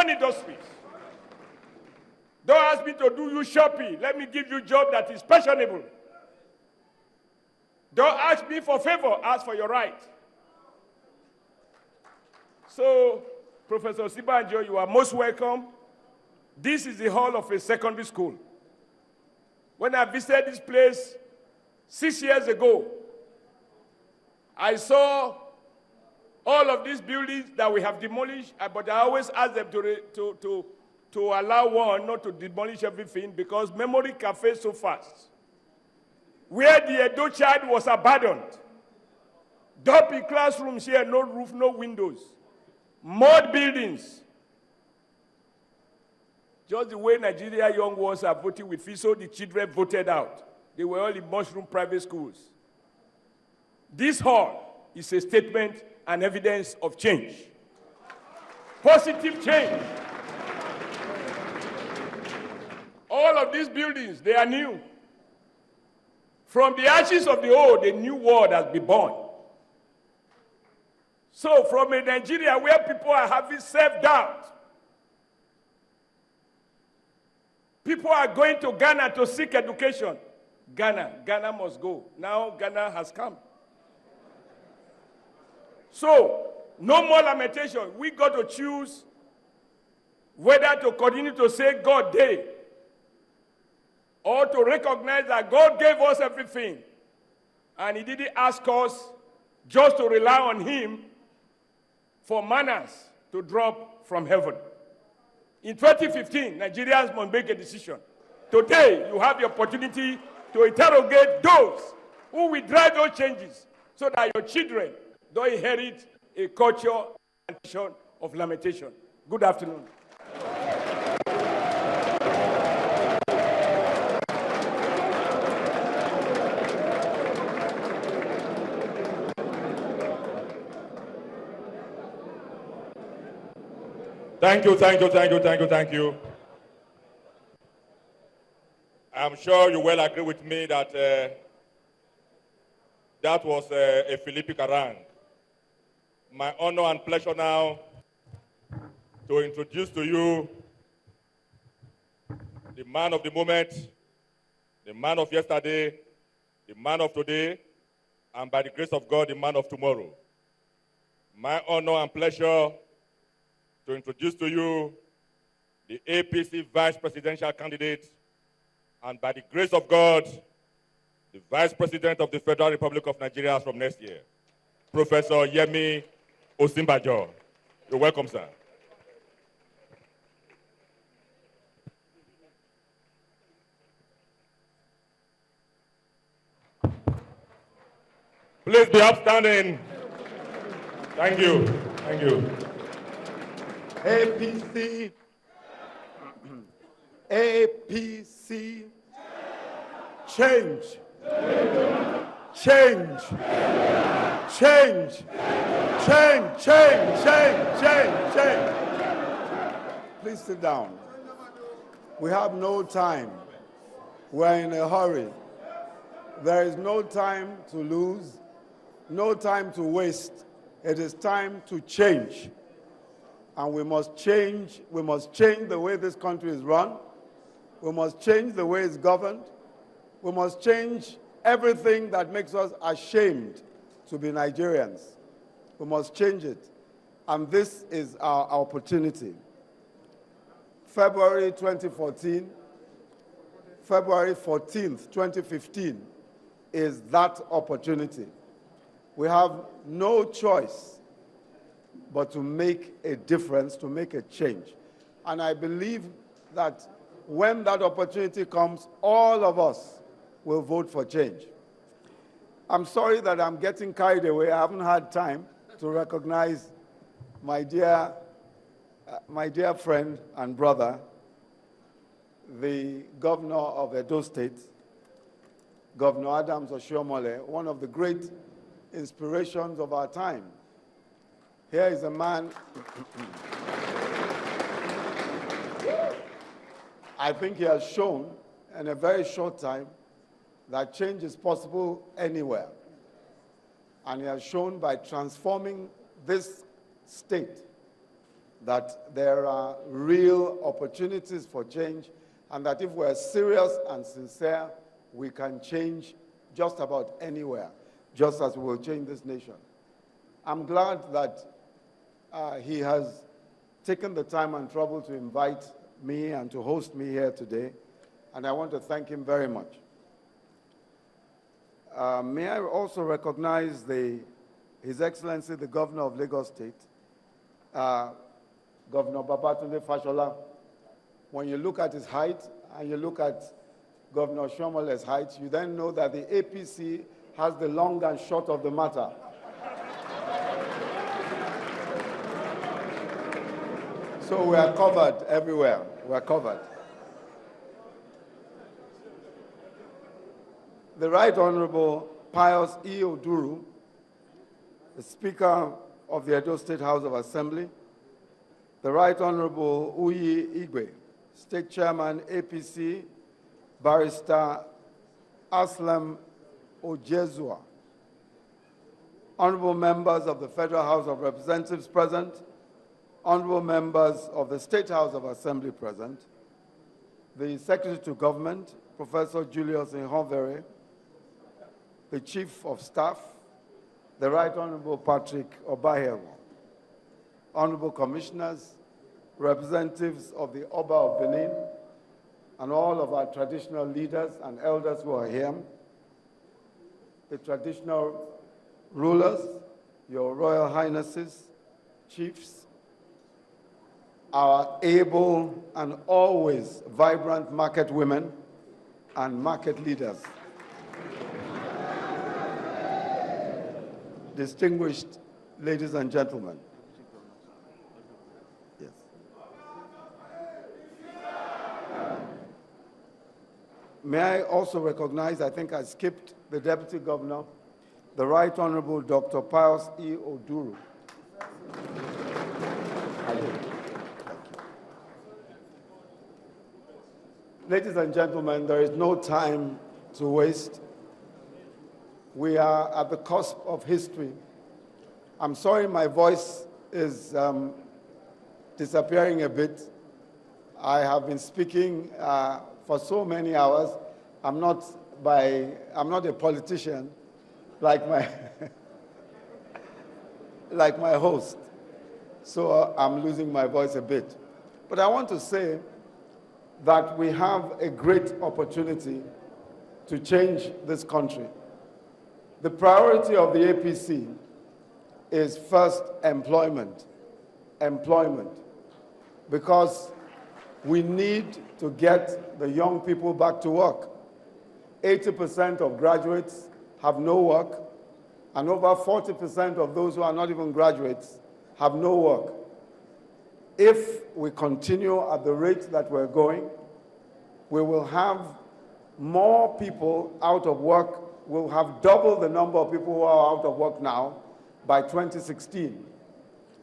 run industries. Don't ask me to do you shopping. Let me give you a job that is fashionable. Don't ask me for favor, ask for your right. So, Professor Osinbajo, you are most welcome. This is the hall of a secondary school. When I visited this place 6 years ago, I saw all of these buildings that we have demolished, but I always ask them to allow one not to demolish everything because memory can fade so fast. Where the Edo child was abandoned, dumpy classrooms here, no roof, no windows, mud buildings. Just the way Nigeria young ones are voting with FISO, the children voted out. They were all in mushroom private schools. This hall is a statement and evidence of change. Positive change. All of these buildings, they are new. From the ashes of the old, a new world has been born. So from a Nigeria where people are having self-doubt, people are going to Ghana to seek education. Ghana must go. Now Ghana has come. So, no more lamentation. We got to choose whether to continue to say God did or to recognize that God gave us everything. And he didn't ask us just to rely on him for manners to drop from heaven. In 2015, Nigerians must make a decision. Today, you have the opportunity to interrogate those who will drive those changes so that your children don't inherit a culture and tradition of lamentation. Good afternoon. Thank you. I'm sure you will agree with me that that was a Philippic harangue. My honor and pleasure now to introduce to you the man of the moment, the man of yesterday, the man of today, and by the grace of God, the man of tomorrow. My honor and pleasure to introduce to you the APC vice presidential candidate, and by the grace of God, the Vice President of the Federal Republic of Nigeria from next year, Professor Yemi Osinbajo. You're welcome, sir. Please be upstanding. Thank you. Thank you. APC. APC. Change. Change. Change. Change. Change. Please sit down. We have no time. We're in a hurry. There is no time to lose, no time to waste. It is time to change. And we must change the way this country is run. We must change the way it's governed. We must change everything that makes us ashamed to be Nigerians. We must change it. And this is our opportunity. February 2014, February 14th, 2015 is that opportunity. We have no choice but to make a difference, to make a change. And I believe that when that opportunity comes, all of us will vote for change. I'm sorry that I'm getting carried away. I haven't had time to recognize my dear friend and brother, the governor of Edo State, Governor Adams Oshiomhole, one of the great inspirations of our time. Here is a man, I think he has shown in a very short time that change is possible anywhere. And he has shown by transforming this state that there are real opportunities for change, and that if we're serious and sincere, we can change just about anywhere, just as we will change this nation. I'm glad that he has taken the time and trouble to invite me and to host me here today, and I want to thank him very much. May I also recognize His Excellency, the Governor of Lagos State, Governor Babatunde Fashola. When you look at his height and you look at Governor Oshiomhole's height, you then know that the APC has the long and short of the matter. So we are covered everywhere. We are covered. The Right Honorable Pius E. Oduru, the Speaker of the Edo State House of Assembly, the Right Honorable Uyi Igwe, State Chairman, APC, Barrister Aslam Ojezua, Honorable members of the Federal House of Representatives present, Honorable members of the State House of Assembly present, the Secretary to Government, Professor Julius Nhonvere, the Chief of Staff, the Right Honorable Patrick Obahewo, Honorable Commissioners, representatives of the Oba of Benin, and all of our traditional leaders and elders who are here, the traditional rulers, your Royal Highnesses, chiefs, our able and always vibrant market women and market leaders, distinguished ladies and gentlemen. Yes. May I also recognize, I think I skipped the Deputy Governor, the Right Honorable Dr. Pius E. Oduru. Ladies and gentlemen, there is no time to waste. We are at the cusp of history. I'm sorry my voice is disappearing a bit. I have been speaking for so many hours. I'm not a politician like my like my host. So I'm losing my voice a bit. But I want to say that we have a great opportunity to change this country. The priority of the APC is first employment, because we need to get the young people back to work. 80% of graduates have no work, and over 40% of those who are not even graduates have no work. If we continue at the rate that we're going, we will have more people out of work. We'll have double the number of people who are out of work now by 2016.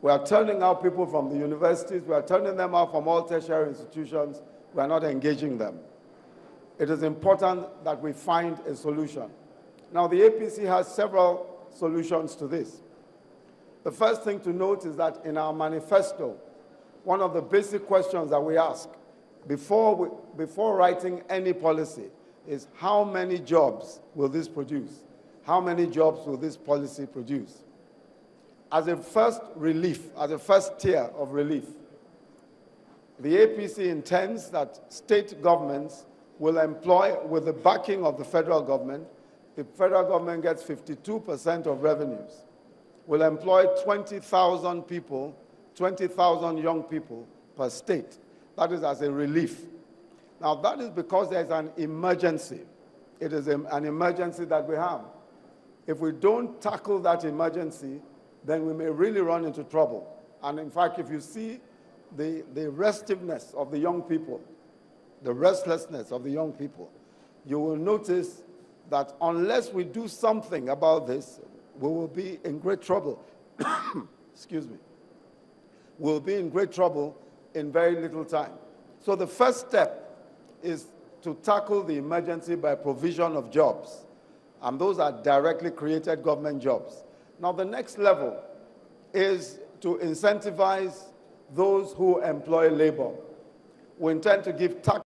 We are turning out people from the universities. We are turning them out from all tertiary institutions. We are not engaging them. It is important that we find a solution. Now, the APC has several solutions to this. The first thing to note is that in our manifesto, one of the basic questions that we ask before writing any policy is how many jobs will this produce? How many jobs will this policy produce? As a first relief, as a first tier of relief, the APC intends that state governments will employ, with the backing of the federal government gets 52% of revenues, will employ 20,000 people, 20,000 young people per state. That is as a relief. Now, that is because there's an emergency. It is an emergency that we have. If we don't tackle that emergency, then we may really run into trouble. And in fact, if you see the restiveness of the young people, the restlessness of the young people, you will notice that unless we do something about this, we will be in great trouble. Excuse me. We'll be in great trouble in very little time. So the first step is to tackle the emergency by provision of jobs. And those are directly created government jobs. Now, the next level is to incentivize those who employ labor. We intend to give tax